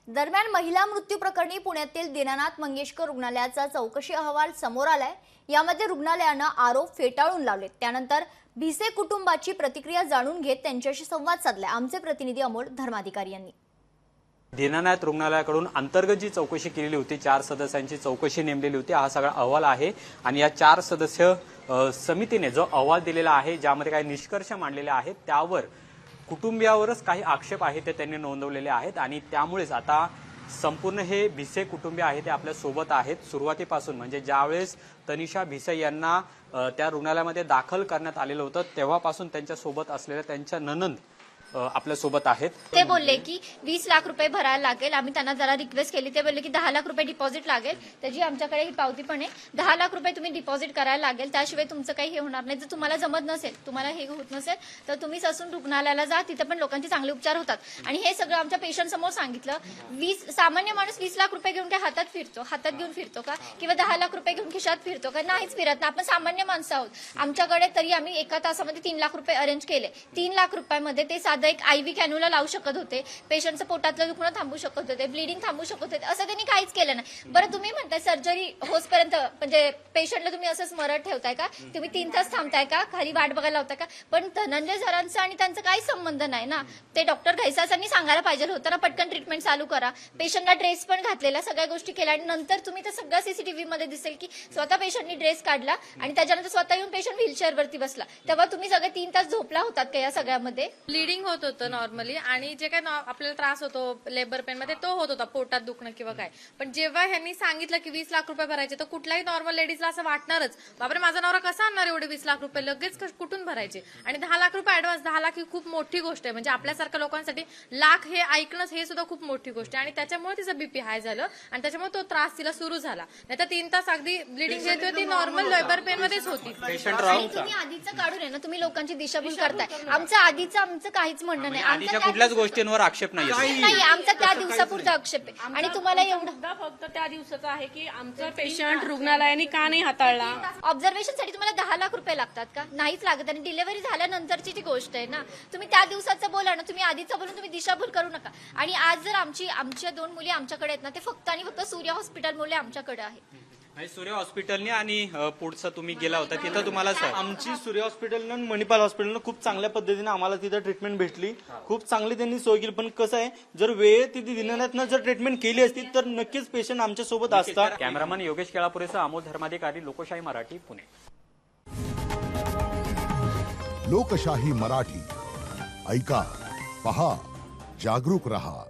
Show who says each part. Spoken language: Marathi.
Speaker 1: दरम्यान महिला मृत्यू प्रकरणी पुण्यातील दीनानाथ मंगेशकर रुग्णालयाचा चौकशी अहवाल समोर आलाय। यामध्ये रुग्णालयानं आरोप फेटाळून लावले। त्यानंतर भिसे कुटुंबाची प्रतिक्रिया जाणून घेत त्यांच्याशी संवाद साधला आमचे प्रतिनिधी अमोल धर्माधिकारी यांनी।
Speaker 2: दीनानाथ रुग्णालयाकडून अंतर्गत जी चौकशी केलेली होती, 4 सदस्यांची चौकशी नेमलेली होती, हा सगळा अहवाल आहे। आणि या 4 सदस्य समितीने जो अहवाल दिलेला आहे, ज्यामध्ये काही निष्कर्ष मांडलेले आहेत, त्यावर कुटुंबियावरच काही आक्षेप आहे ते त्यांनी नोंदवलेले आहेत। आणि त्यामुळेच आता संपूर्ण हे भिसे कुटुंबीय आहे ते आपल्या सोबत आहेत। सुरुवातीपासून म्हणजे ज्यावेळेस तनिषा भिसे यांना त्या रुग्णालयामध्ये दाखल करण्यात आलेलं होतं, तेव्हापासून त्यांच्या सोबत असलेल्या त्यांच्या ननंद आपल्या सोबत आहेत।
Speaker 3: ते बोलले की 20 लाख रुपये भरायला लागेल। आम्ही त्यांना जरा रिक्वेस्ट केली, ते बोलले की 10 लाख रुपये डिपॉझिट लागेल। त्याची आमच्याकडे ही पावती पण आहे। 10 लाख रुपये तुम्ही डिपॉझिट करायला लागेल, त्याशिवाय तुमचं काही हे होणार नाही। जर तुम्हाला जमत नसेल, तुम्हाला हे होत नसेल, तर तुम्ही ससून रुग्णालयाला जा, तिथे पण लोकांचे चांगले उपचार होतात। आणि हे सगळं आमच्या पेशंट समोर सांगितलं। सामान्य माणूस 20 लाख रुपये घेऊन काय हातात घेऊन फिरतो का? किंवा 10 लाख रुपये घेऊन खिशात फिरतो का? नाहीच फिरत ना। आपण सामान्य माणसं आहोत। आमच्याकडे तरी आम्ही एका तासामध्ये 3 लाख रुपये अरेंज केले। 3 लाख रुपयामध्ये ते साधं एक आयव्ही कॅन्युला लावू शकत होते, पेशंटचं पोटातलं दुखणं थांबू शकत होते, ब्लिडिंग थांबू शकत होते। असं त्यांनी काहीच केलं नाही। बरं, तुम्ही म्हणताय सर्जरी होसपर्यंत म्हणजे पेशंटला तुम्ही असंच मरत ठेवताय का? तुम्ही 3 तास थांबताय का? खाली वाट बघायला लावताय का? पण धनंजय झरांचा आणि त्यांचा काही संबंध नाही ना। ते डॉक्टर घैसासांनी सांगायला पाहिजे होतं ना, पटकन ट्रीटमेंट चालू करा। पेशंटला ड्रेस पण घातलेला, सगळ्या गोष्टी केल्या, आणि नंतर तुम्ही तर सगळं सीसीटीव्ही मध्ये दिसेल की स्वतः पेशंटनी ड्रेस काढला आणि त्याच्यानंतर स्वतः येऊन पेशंट व्हीलचेअर वरती बसला। तेव्हा तुम्ही सगळे 3 तास झोपला होतात का या सगळ्यामध्ये?
Speaker 4: ब्लिडिंग होत होतं नॉर्मली, आणि जे काय आपल्याला त्रास होतो लेबर पेन मध्ये तो होत होता, पोटात दुखणं किंवा काय। पण जेव्हा ह्यांनी सांगितलं की 20 लाख रुपये भरायचे, तर कुठल्याही नॉर्मल लेडीजला असं वाटणारच, बापरे माझा नवरा कसा आणणार एवढे 20 लाख रुपये, लगेच कुठून भरायचे? आणि 10 लाख रुपये ऍडव्हान्स, 10 लाख ही खूप मोठी गोष्ट आहे। म्हणजे आपल्यासारख्या लोकांसाठी लाख हे ऐकणं हे सुद्धा खूप मोठी गोष्ट आहे। आणि त्याच्यामुळे तिचं बीपी हाय झालं आणि त्याच्यामुळे तो त्रास तिला सुरू झाला। नाही तर 3 तास अगदी ब्लिडिंग जे होती ती नॉर्मल लेबर पेन मध्येच होती।
Speaker 3: आणि तुम्ही आधीचं काढून आहे ना, तुम्ही लोकांची दिशाभूल करताय। आमचं काहीच म्हणणं नाही।
Speaker 2: आधीच्या कुठल्याच गोष्टींवर आक्षेप नाही,
Speaker 3: आमचा त्या दिवसापुरता आक्षेप आहे। आणि तुम्हाला एवढं
Speaker 5: फक्त त्या दिवसाचा आहे की आमचा पेशंट रुग्णालयाने का नाही हाताळला।
Speaker 3: ऑब्झर्वेशन साठी तुम्हाला 10 लाख रुपये लागतात का? नाहीच लागत। आणि डिलिव्हरी झाल्यानंतरची जी गोष्ट आहे ना, तुम्ही त्या दिवसाचं बोला ना, तुम्ही आधीचं बोलून तुम्ही दिशाभूल करू नका। आणि आज जर आमच्या 2 मुली आमच्याकडे आहेत ना, ते फक्त आणि फक्त सूर्य हॉस्पिटल मुले आमच्याकडे आहेत।
Speaker 2: सूर्य हॉस्पिटलने आणि पुढचं तुम्ही गेला होता तिथं तुम्हाला
Speaker 6: आमची सूर्य हॉस्पिटलनं मणिपाल हॉस्पिटलनं खूप चांगल्या पद्धतीने आम्हाला तिथं ट्रीटमेंट भेटली, खूप चांगली त्यांनी सोय केली। पण कसं आहे, जर वेळेत तिथे दिनानाथनं जर ट्रीटमेंट केली असती तर नक्कीच पेशंट आमच्या सोबत असतात।
Speaker 2: कॅमेरामन योगेश केळापुरेसह अमोल धर्माधिकारी, लोकशाही मराठी, पुणे।
Speaker 7: लोकशाही मराठी ऐका, पहा, जागरूक रहा।